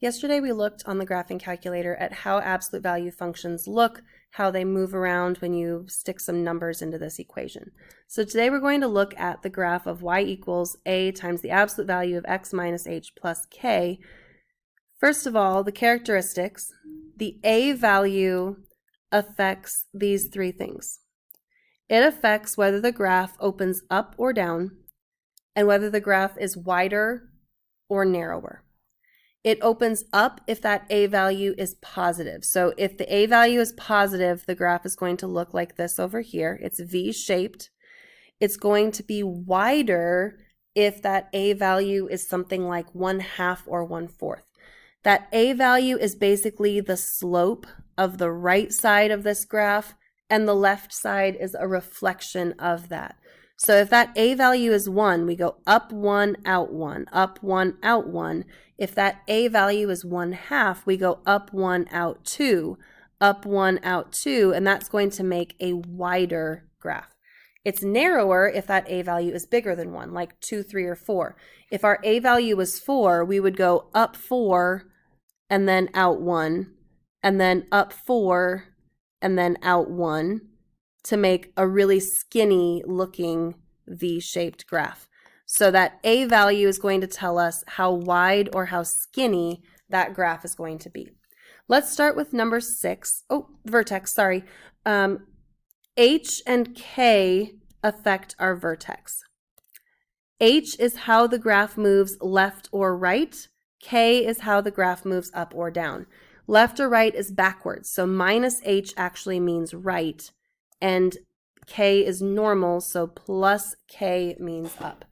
Yesterday we looked on the graphing calculator at how absolute value functions look, how they move around when you stick some numbers into this equation. So today we're going to look at the graph of y equals a times the absolute value of x minus h plus k. First of all, the characteristics. The a value affects these three things. It affects whether the graph opens up or down, and whether the graph is wider or narrower. It opens up if that a value is positive. So if the a value is positive, the graph is going to look like this over here. It's V-shaped. It's going to be wider if that a value is something like 1/2 or 1/4. That a value is basically the slope of the right side of this graph, and the left side is a reflection of that. So if that a value is 1, we go up 1, out 1, up 1, out 1. If that a value is 1/2, we go up 1, out 2, up 1, out 2, and that's going to make a wider graph. It's narrower if that a value is bigger than 1, like 2, 3, or 4. If our a value was 4, we would go up 4, and then out 1, and then up 4, and then out 1, to make a really skinny looking V-shaped graph. So that a value is going to tell us how wide or how skinny that graph is going to be. Let's start with number 6. Oh, vertex, sorry. H and K affect our vertex. H is how the graph moves left or right. K is how the graph moves up or down. Left or right is backwards, so minus H actually means right, and K is normal, so plus K means up.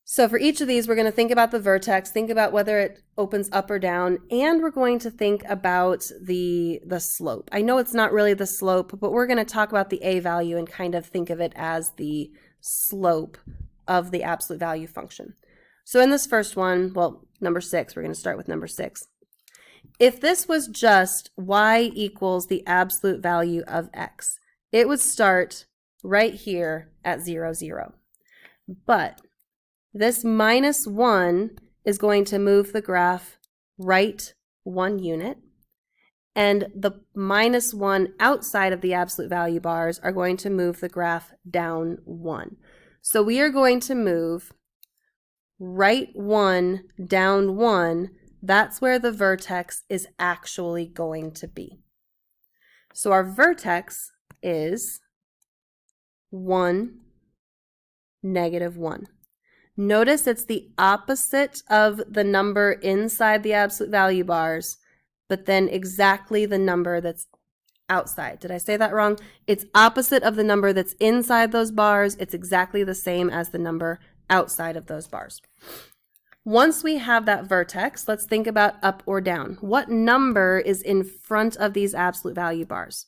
So for each of these, we're going to think about the vertex, think about whether it opens up or down, and we're going to think about the slope. I know it's not really the slope, but we're going to talk about the a value and kind of think of it as the slope of the absolute value function. So in this first one, well, number 6, we're going to start with number 6. If this was just y equals the absolute value of x, it would start right here at 0, 0. But this minus 1 is going to move the graph right 1 unit, and the minus 1 outside of the absolute value bars are going to move the graph down 1. So we are going to move right 1, down 1. That's where the vertex is actually going to be. So our vertex is 1, -1. Notice it's the opposite of the number inside the absolute value bars, but then exactly the number that's outside. Did I say that wrong? It's opposite of the number that's inside those bars. It's exactly the same as the number outside of those bars. Once we have that vertex, let's think about up or down. What number is in front of these absolute value bars?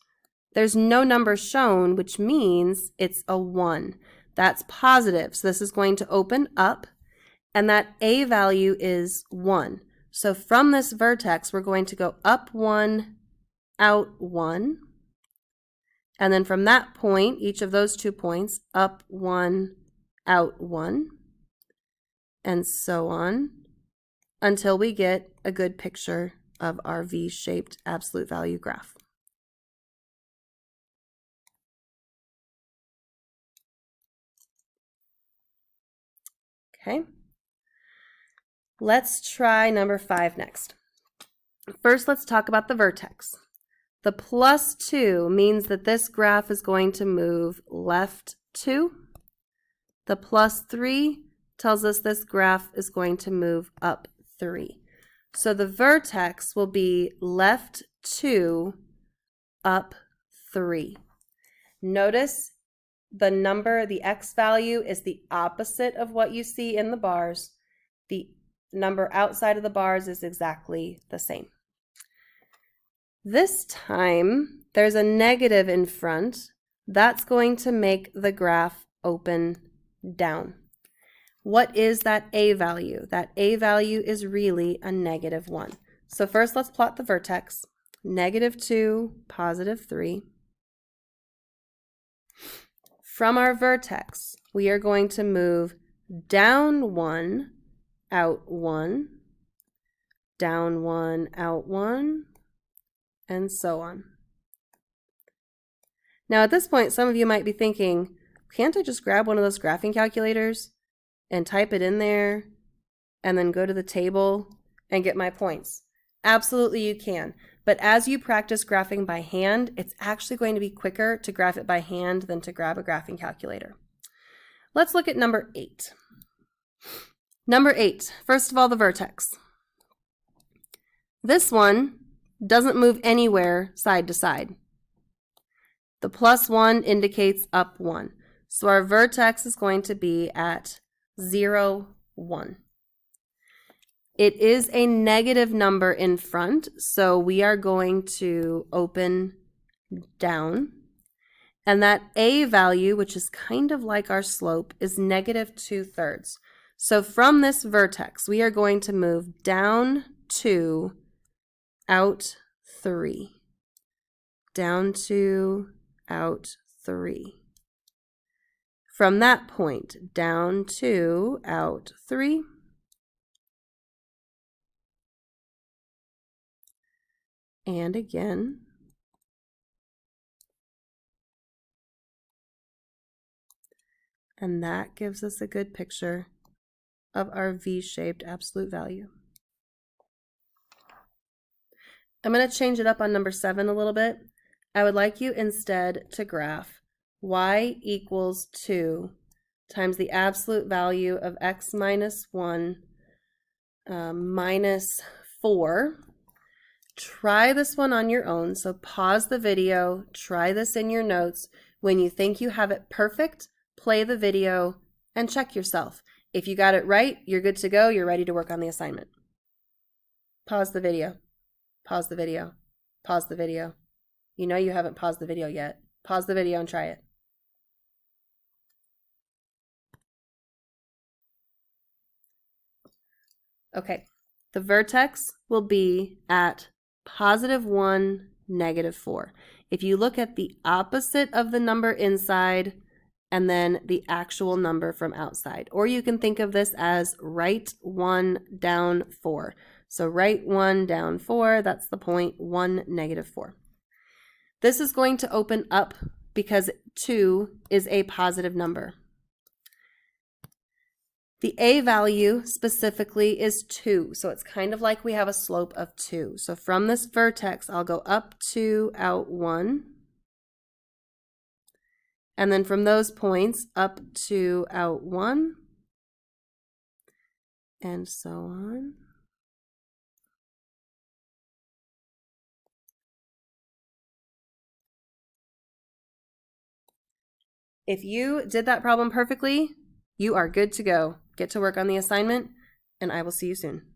There's no number shown, which means it's a 1. That's positive, so this is going to open up, and that a value is 1. So from this vertex, we're going to go up 1, out 1, and then from that point, each of those 2 points, up 1, out 1, and so on, until we get a good picture of our V-shaped absolute value graph. Okay, let's try number 5 next. First, let's talk about the vertex. The plus 2 means that this graph is going to move left 2. The plus 3 tells us this graph is going to move up 3. So the vertex will be left 2, up 3. Notice the number, the x value, is the opposite of what you see in the bars. The number outside of the bars is exactly the same. This time, there's a negative in front. That's going to make the graph open down. What is that a value? That a value is really a -1. So first, let's plot the vertex. -2, +3. From our vertex, we are going to move down 1, out 1, down 1, out 1, and so on. Now at this point, some of you might be thinking, can't I just grab one of those graphing calculators and type it in there and then go to the table and get my points? Absolutely you can. But as you practice graphing by hand, it's actually going to be quicker to graph it by hand than to grab a graphing calculator. Let's look at number 8. Number 8, first of all, the vertex. This one doesn't move anywhere side to side. The +1 indicates up 1. So our vertex is going to be at 0, 1. It is a negative number in front, so we are going to open down. And that A value, which is kind of like our slope, is -2/3. So from this vertex, we are going to move down 2, out 3. Down 2, out 3. From that point, down 2, out 3. And again. And that gives us a good picture of our V-shaped absolute value. I'm going to change it up on number 7 a little bit. I would like you instead to graph y equals 2 times the absolute value of x minus 1 minus 4. Try this one on your own, so pause the video, try this in your notes. When you think you have it perfect, play the video and check yourself. If you got it right, you're good to go, you're ready to work on the assignment. Pause the video, pause the video, pause the video. You know you haven't paused the video yet. Pause the video and try it. Okay, the vertex will be at +1, -4. If you look at the opposite of the number inside and then the actual number from outside, or you can think of this as right 1 down 4. So right 1 down 4, that's the point, 1, -4. This is going to open up because 2 is a positive number. The A value specifically is 2, so it's kind of like we have a slope of 2. So from this vertex, I'll go up 2, out 1. And then from those points, up 2, out 1. And so on. If you did that problem perfectly, you are good to go. Get to work on the assignment, and I will see you soon.